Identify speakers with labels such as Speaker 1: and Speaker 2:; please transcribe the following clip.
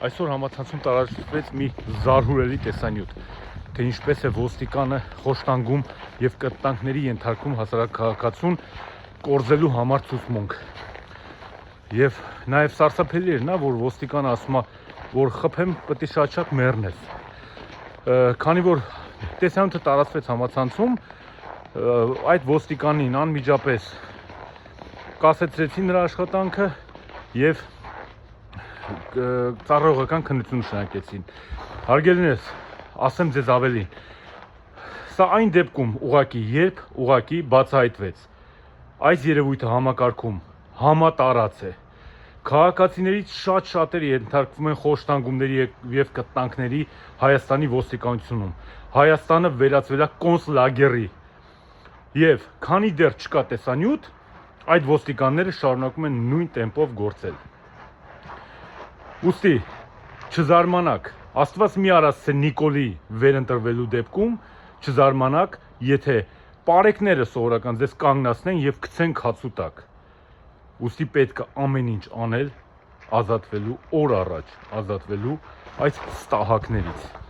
Speaker 1: Այսօր համացանցում տարածվեց մի զարհուրելի տեսանյութ, թե ինչպես է ոստիկանը խոշտանգում եւ կտանքների ենթարկում հասարակ քաղաքացուն կորզելու համար ցուցմունք։ Եվ նաեւ սարսափելի էր նա, որ ոստիկանը ասում է, որ խփեմ պետք է շատ մեռնես։ Քանի որ տեսանյութը տարածվեց համացանցում, այդ ոստիկանին անմիջապես կասեցրեցին նրա աշխատանքը եւ ծառայողական քննություն շարունակեցին։ Հարգելիներս, ասեմ ձեզ ավելի, սա այն դեպքում երբ ուղղակի բացահայտվեց այս երևույթը համակարգում համատարած է, քաղաքացիներից շատերը ենթարկվում են խոշտանգումների եւ կտանքների Հայաստանի ոստիկանությունում, Հայաստանը վերածվել է կոնցլագերի եւ քանի դեռ չկա տեսանյութ, այդ ոստիկանները շարունակում են նույն տեմպով գործել։ Ուստի չզարմանաք, Աստված մի արած Նիկոլի վերընտրվելու դեպքում չզարմանաք, եթե պարեկները սովորական ձեզ կանգնացնեն եւ գցեն քացու տակ։ Ուստի պետք է ամեն ինչ անել ազատվելու օր առաջ, ազատվելու այս ստահակներից։